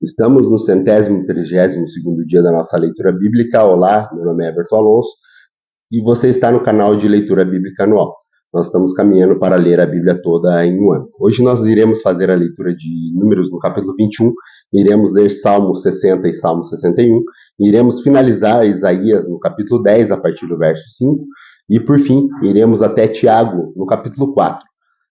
Estamos no 132º dia da nossa leitura bíblica. Olá, meu nome é Everton Alonso e você está no canal de leitura bíblica anual. Nós estamos caminhando para ler a Bíblia toda em um ano. Hoje nós iremos fazer a leitura de Números no capítulo 21, iremos ler Salmo 60 e Salmo 61, iremos finalizar Isaías no capítulo 10, a partir do verso 5, e por fim, iremos até Tiago no capítulo 4.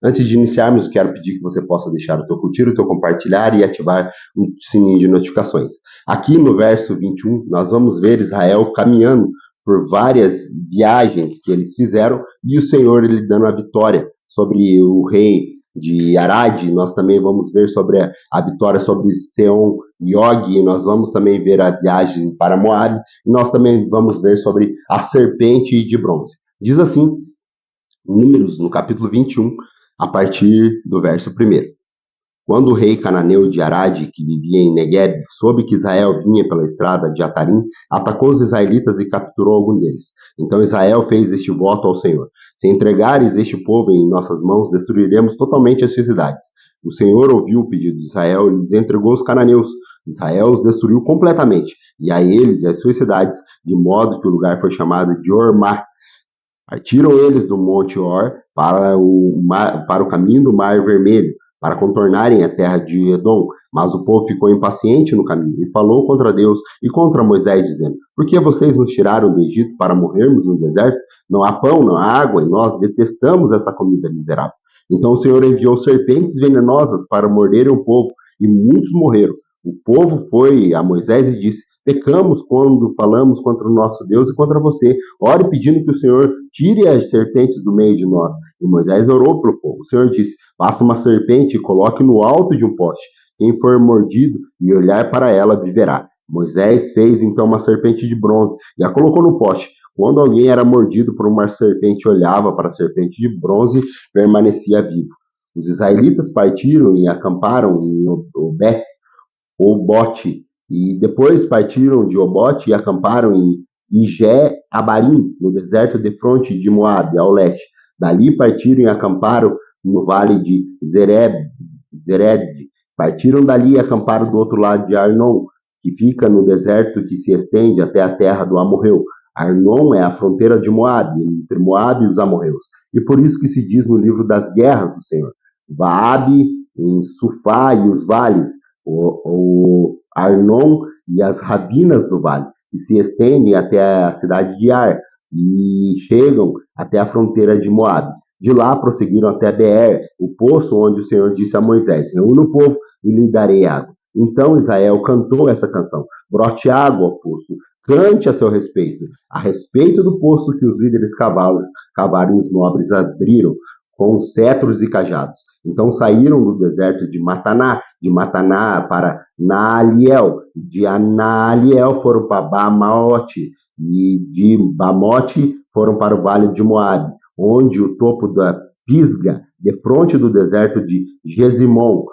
Antes de iniciarmos, quero pedir que você possa deixar o teu curtir, o teu compartilhar e ativar o sininho de notificações. Aqui no verso 21, nós vamos ver Israel caminhando por várias viagens que eles fizeram e o Senhor ele dando a vitória sobre o rei de Arad. Nós também vamos ver sobre a vitória sobre Seom e Og. Nós vamos também ver a viagem para Moab e nós também vamos ver sobre a serpente de bronze. Diz assim, Números no capítulo 21, a partir do verso 1. Quando o rei cananeu de Arad, que vivia em Negueb, soube que Israel vinha pela estrada de Atarim, atacou os israelitas e capturou algum deles. Então Israel fez este voto ao Senhor: se entregares este povo em nossas mãos, destruiremos totalmente as suas cidades. O Senhor ouviu o pedido de Israel e lhes entregou os cananeus. Israel os destruiu completamente, e a eles e as suas cidades, de modo que o lugar foi chamado de Ormá. Partiram eles do Monte Or para o caminho do Mar Vermelho, para contornarem a terra de Edom. Mas o povo ficou impaciente no caminho e falou contra Deus e contra Moisés, dizendo: por que vocês nos tiraram do Egito para morrermos no deserto? Não há pão, não há água, e nós detestamos essa comida miserável. Então o Senhor enviou serpentes venenosas para morderem o povo, e muitos morreram. O povo foi a Moisés e disse: pecamos quando falamos contra o nosso Deus e contra você. Ore pedindo que o Senhor tire as serpentes do meio de nós. E Moisés orou para o povo. O Senhor disse: faça uma serpente e coloque no alto de um poste. Quem for mordido e olhar para ela viverá. Moisés fez então uma serpente de bronze e a colocou no poste. Quando alguém era mordido por uma serpente, olhava para a serpente de bronze, permanecia vivo. Os israelitas partiram e acamparam em Obote, e depois partiram de Obote e acamparam em Ije-Abarim, no deserto de fronte de Moabe, ao leste. Dali partiram e acamparam no vale de Zered. Partiram dali e acamparam do outro lado de Arnon, que fica no deserto que se estende até a terra do Amorreu. Arnon é a fronteira de Moabe, entre Moabe e os amorreus. E por isso que se diz no livro das guerras do Senhor: Vaabe, em Sufá e os vales, o Arnon e as rabinas do vale, que se estendem até a cidade de Ar e chegam até a fronteira de Moabe. De lá prosseguiram até Beer, o poço onde o Senhor disse a Moisés: reúna o povo e lhe darei água. Então Israel cantou essa canção: brote água ao poço, cante a seu respeito do poço que os líderes cavaram e os nobres abriram com cetros e cajados. Então saíram do deserto de Mataná para Naaliel, de Naaliel foram para Bamote, e de Bamote foram para o vale de Moabe, onde o topo da Pisga, de fronte do deserto de Gesimon.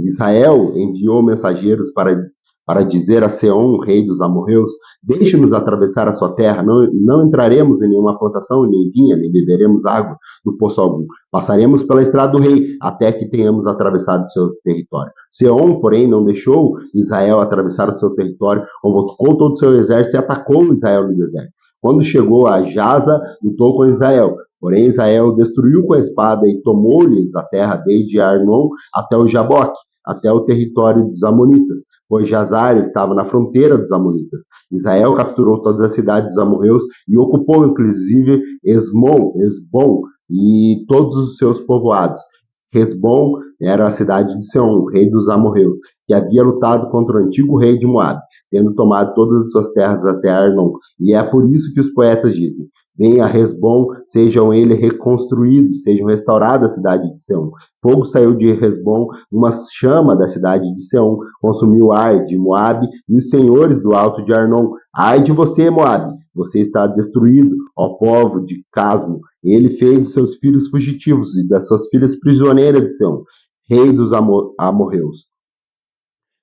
Israel enviou mensageiros para dizer a Seom, rei dos amorreus: deixe-nos atravessar a sua terra, não entraremos em nenhuma plantação, nem vinha, nem beberemos água do poço algum. Passaremos pela estrada do rei, até que tenhamos atravessado o seu território. Seom, porém, não deixou Israel atravessar o seu território, convocou todo o seu exército e atacou Israel no deserto. Quando chegou a Jaza, lutou com Israel. Porém, Israel destruiu com a espada e tomou-lhes a terra desde Arnon até o Jaboque, até o território dos amonitas, pois Jazar estava na fronteira dos amonitas. Israel capturou todas as cidades dos amorreus e ocupou inclusive Esbom e todos os seus povoados. Hesbom era a cidade de Seom, rei dos amorreus, que havia lutado contra o antigo rei de Moabe, tendo tomado todas as suas terras até Arnon. E é por isso que os poetas dizem: venha a Hesbom, sejam ele reconstruídos, sejam restauradas a cidade de Seom. Fogo saiu de Hesbom, uma chama da cidade de Seom consumiu Ar de Moabe e os senhores do alto de Arnon. Ai de você, Moabe, você está destruído, ó povo de Casmo. Ele fez dos seus filhos fugitivos e das suas filhas prisioneiras de Seom, rei dos amorreus.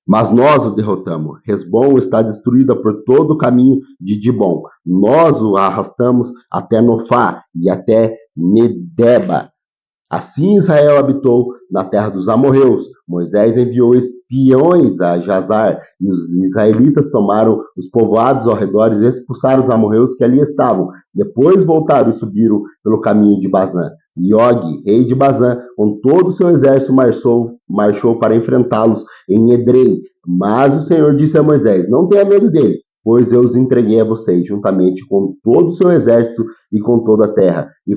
Mas nós o derrotamos. Hesbom está destruída por todo o caminho de Dibom. Nós o arrastamos até Nofá e até Medeba. Assim Israel habitou na terra dos amorreus. Moisés enviou espiões a Jazar, e os israelitas tomaram os povoados ao redor e expulsaram os amorreus que ali estavam. Depois voltaram e subiram pelo caminho de Bazã. E Og, rei de Bazã, com todo o seu exército, marchou para enfrentá-los em Edrei. Mas o Senhor disse a Moisés: não tenha medo dele, pois eu os entreguei a vocês, juntamente com todo o seu exército e com toda a terra. E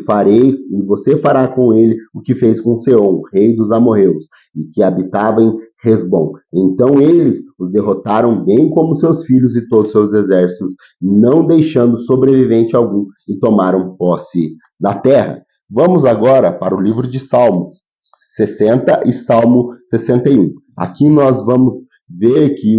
você fará com ele o que fez com Seom, rei dos amorreus, e que habitava em Hesbom. Então eles os derrotaram, bem como seus filhos e todos seus exércitos, não deixando sobrevivente algum, e tomaram posse da terra. Vamos agora para o livro de Salmos 60 e Salmo 61. Aqui nós vamos ver que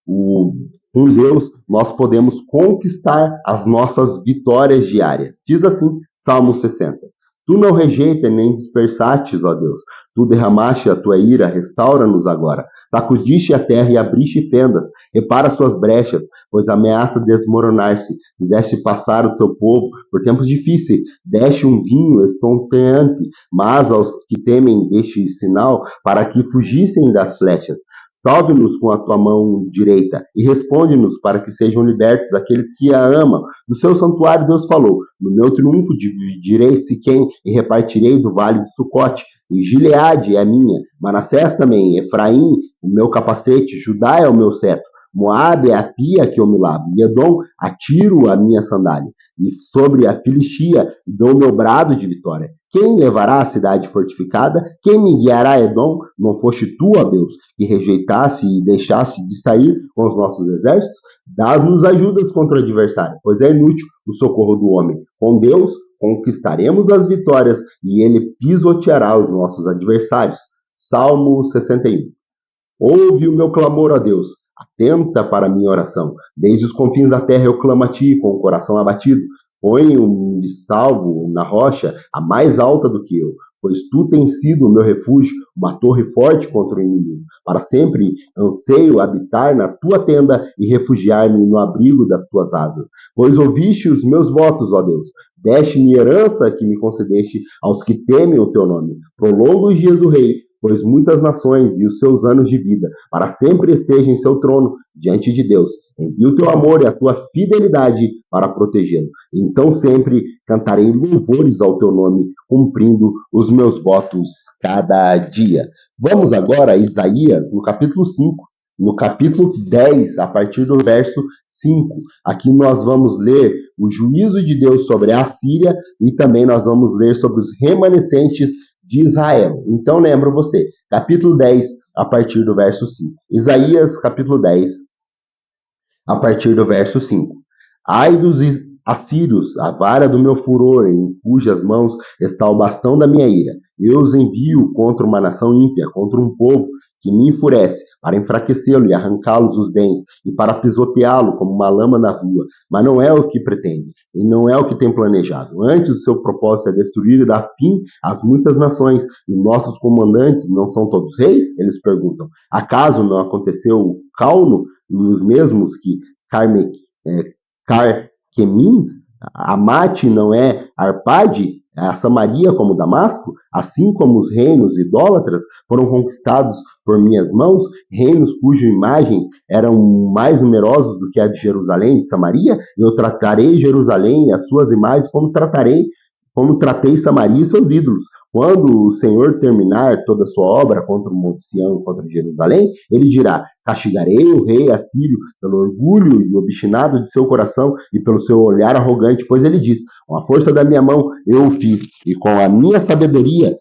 com Deus nós podemos conquistar as nossas vitórias diárias. Diz assim, Salmo 60. Tu não rejeitas nem dispersastes, ó Deus. Tu derramaste a tua ira, restaura-nos agora. Sacudiste a terra e abriste fendas. Repara suas brechas, pois ameaça desmoronar-se. Fizeste passar o teu povo por tempos difíceis. Deste um vinho estonteante, mas aos que temem deste sinal, para que fugissem das flechas. Salve-nos com a tua mão direita e responde-nos para que sejam libertos aqueles que a amam. Do seu santuário Deus falou: no meu triunfo dividirei Siquém e repartirei do vale de Sucote. E Gileade é minha, Manassés também, Efraim, o meu capacete, Judá é o meu cetro. Moabe é a pia que eu me lavo, e Edom, atiro a minha sandália. E sobre a Filistia dou meu brado de vitória. Quem levará a cidade fortificada? Quem me guiará, Edom? Não foste tu, ó Deus, que rejeitasse e deixasse de sair com os nossos exércitos? Dá-nos ajudas contra o adversário, pois é inútil o socorro do homem. Com Deus conquistaremos as vitórias e ele pisoteará os nossos adversários. Salmo 61. Ouve o meu clamor, ó Deus. Atenta para a minha oração. Desde os confins da terra eu clamo a ti com o coração abatido. Põe-me salvo na rocha, a mais alta do que eu, pois tu tens sido o meu refúgio, uma torre forte contra o inimigo. Para sempre anseio habitar na tua tenda e refugiar-me no abrigo das tuas asas. Pois ouviste os meus votos, ó Deus. Deste-me herança que me concedeste aos que temem o teu nome. Prolonga os dias do rei, pois muitas nações e os seus anos de vida, para sempre estejam em seu trono, diante de Deus. Envia o teu amor e a tua fidelidade para protegê-lo. Então sempre cantarei louvores ao teu nome, cumprindo os meus votos cada dia. Vamos agora a Isaías, no capítulo 5. No capítulo 10, a partir do verso 5, aqui nós vamos ler o juízo de Deus sobre a Síria e também nós vamos ler sobre os remanescentes de Israel. Então lembro você, capítulo 10, a partir do verso 5. Isaías, capítulo 10, a partir do verso 5. Ai dos assírios, a vara do meu furor, em cujas mãos está o bastão da minha ira. Eu os envio contra uma nação ímpia, contra um povo que me enfurece, para enfraquecê-lo e arrancá-los os bens, e para pisoteá-lo como uma lama na rua. Mas não é o que pretende, e não é o que tem planejado. Antes, o seu propósito é destruir e dar fim às muitas nações. E nossos comandantes não são todos reis? Eles perguntam. Acaso não aconteceu o Cauno, os mesmos que Carquemins? Amate não é Arpade? A Samaria como Damasco, assim como os reinos idólatras foram conquistados por minhas mãos, reinos cuja imagem eram mais numerosos do que a de Jerusalém e de Samaria, eu tratarei Jerusalém e as suas imagens como tratei Samaria e seus ídolos. Quando o Senhor terminar toda a sua obra contra o Monte Sião, contra Jerusalém, ele dirá: castigarei o rei assírio pelo orgulho e obstinado de seu coração e pelo seu olhar arrogante, pois ele diz: com a força da minha mão eu o fiz, e com a minha sabedoria,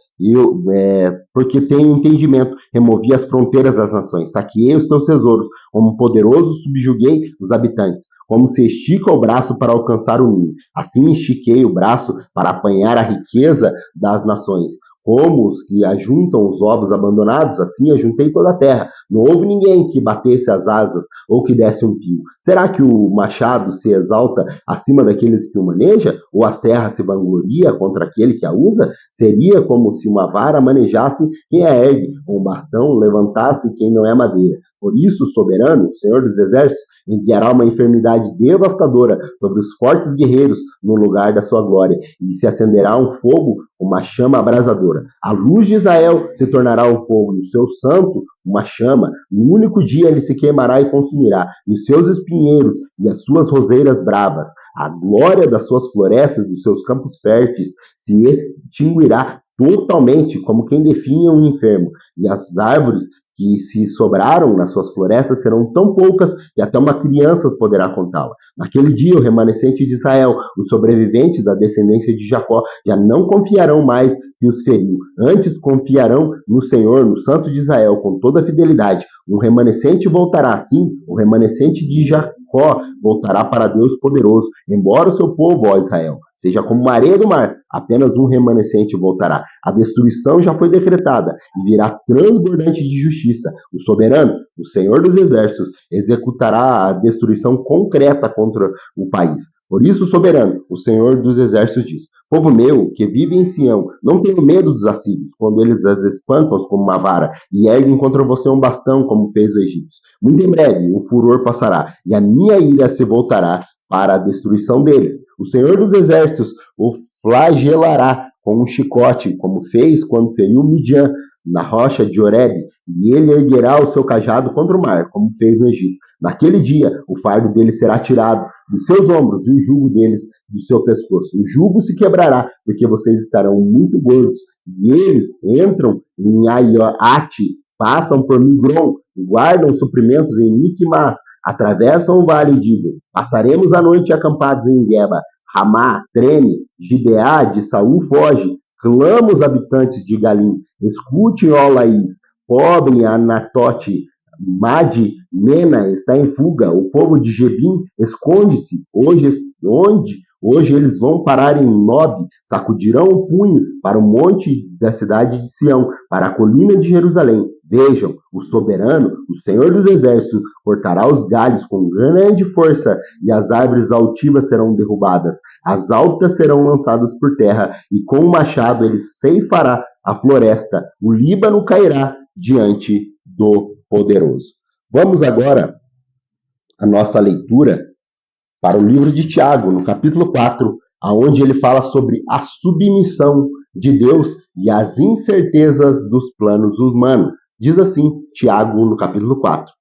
porque tenho entendimento, removi as fronteiras das nações, saqueei os teus tesouros, como poderoso subjuguei os habitantes, como se estica o braço para alcançar o ninho, assim estiquei o braço para apanhar a riqueza das nações. Como os que ajuntam os ovos abandonados, assim ajuntei toda a terra. Não houve ninguém que batesse as asas ou que desse um pio. Será que o machado se exalta acima daqueles que o maneja? Ou a serra se vangloria contra aquele que a usa? Seria como se uma vara manejasse quem a ergue, ou um bastão levantasse quem não é madeira. Por isso, soberano, o Senhor dos Exércitos, enviará uma enfermidade devastadora sobre os fortes guerreiros no lugar da sua glória, e se acenderá um fogo, uma chama abrasadora. A luz de Israel se tornará um fogo, e o seu santo uma chama. No único dia ele se queimará e consumirá, e os seus espinheiros e as suas roseiras bravas. A glória das suas florestas, dos seus campos férteis, se extinguirá totalmente, como quem definha um enfermo, e as árvores que se sobraram nas suas florestas serão tão poucas que até uma criança poderá contá-la. Naquele dia, o remanescente de Israel, os sobreviventes da descendência de Jacó, já não confiarão mais que os feriu. Antes confiarão no Senhor, no Santo de Israel, com toda a fidelidade. Um remanescente voltará, sim, o remanescente de Jacó voltará para Deus poderoso. Embora o seu povo, ó Israel, seja como uma areia do mar, apenas um remanescente voltará. A destruição já foi decretada e virá transbordante de justiça. O soberano, o Senhor dos Exércitos, executará a destruição concreta contra o país. Por isso, soberano, o Senhor dos Exércitos diz: povo meu, que vive em Sião, não tenho medo dos assírios, quando eles as espantam como uma vara, e erguem contra você um bastão, como fez o Egito. Muito em breve o furor passará, e a minha ira se voltará para a destruição deles. O Senhor dos Exércitos o flagelará com um chicote, como fez quando feriu Midian na rocha de Oreb, e ele erguerá o seu cajado contra o mar, como fez no Egito. Naquele dia, o fardo deles será tirado dos seus ombros e o jugo deles do seu pescoço. O jugo se quebrará, porque vocês estarão muito gordos, e eles entram em Aiate, passam por Migron, guardam suprimentos em Micmas, atravessam o vale e dizem: passaremos a noite acampados em Geba. Ramá treme, Gibeá de Saul foge, clama os habitantes de Galim, escute, ó Laís, pobre Anatote, Made, Mena está em fuga, o povo de Jebim esconde-se, hoje eles vão parar em Nob, sacudirão o punho para o monte da cidade de Sião, para a colina de Jerusalém. Vejam, o soberano, o Senhor dos Exércitos, cortará os galhos com grande força, e as árvores altivas serão derrubadas, as altas serão lançadas por terra, e com o machado ele ceifará a floresta, o Líbano cairá diante do poderoso. Vamos agora à nossa leitura para o livro de Tiago, no capítulo 4, aonde ele fala sobre a submissão de Deus e as incertezas dos planos humanos. Diz assim, Tiago, no capítulo 4: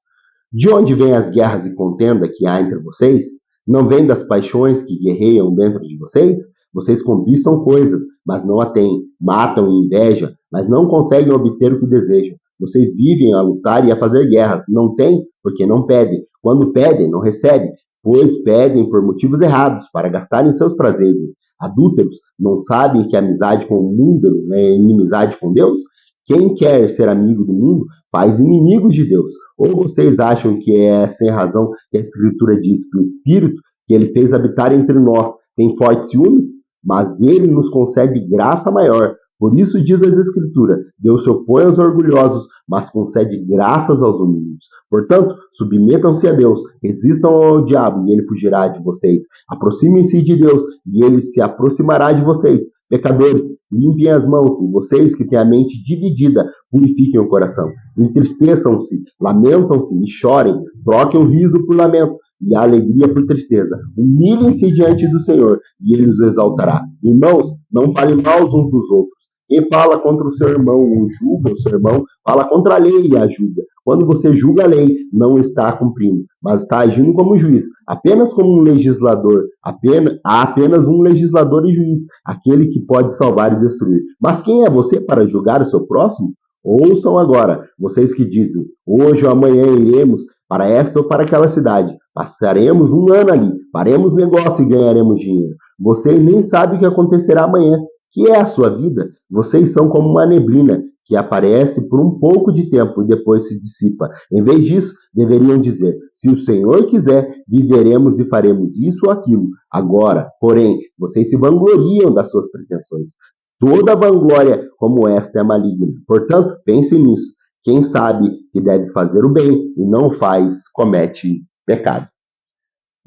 de onde vêm as guerras e contenda que há entre vocês? Não vêm das paixões que guerreiam dentro de vocês? Vocês cobiçam coisas, mas não a têm. Matam e invejam, mas não conseguem obter o que desejam. Vocês vivem a lutar e a fazer guerras. Não têm, porque não pedem. Quando pedem, não recebem, pois pedem por motivos errados, para gastarem seus prazeres. Adúlteros, não sabem que amizade com o mundo é inimizade com Deus? Quem quer ser amigo do mundo faz inimigos de Deus. Ou vocês acham que é sem razão que a Escritura diz que o Espírito que ele fez habitar entre nós tem fortes ciúmes? Mas ele nos concede graça maior. Por isso diz as Escrituras: Deus se opõe aos orgulhosos, mas concede graças aos humildes. Portanto, submetam-se a Deus, resistam ao diabo e ele fugirá de vocês. Aproximem-se de Deus e ele se aproximará de vocês. Pecadores, limpem as mãos, e vocês que têm a mente dividida, purifiquem o coração. Entristeçam-se, lamentam-se e chorem, troquem o riso por lamento e a alegria por tristeza. Humilhem-se diante do Senhor, e ele os exaltará. Irmãos, não falem mal uns dos outros. Quem fala contra o seu irmão ou julga o seu irmão, fala contra a lei e a julga. Quando você julga a lei, não está cumprindo, mas está agindo como juiz, apenas como um legislador. Há apenas um legislador e juiz, aquele que pode salvar e destruir. Mas quem é você para julgar o seu próximo? Ouçam agora, vocês que dizem: hoje ou amanhã iremos para esta ou para aquela cidade. Passaremos um ano ali, faremos negócio e ganharemos dinheiro. Vocês nem sabem o que acontecerá amanhã. Que é a sua vida? Vocês são como uma neblina que aparece por um pouco de tempo e depois se dissipa. Em vez disso, deveriam dizer: se o Senhor quiser, viveremos e faremos isso ou aquilo. Agora, porém, vocês se vangloriam das suas pretensões. Toda vanglória como esta é maligna. Portanto, pensem nisso. Quem sabe que deve fazer o bem e não faz, comete pecado.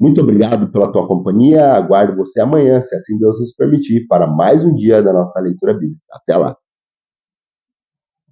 Muito obrigado pela tua companhia. Aguardo você amanhã, se assim Deus nos permitir, para mais um dia da nossa leitura bíblica. Até lá.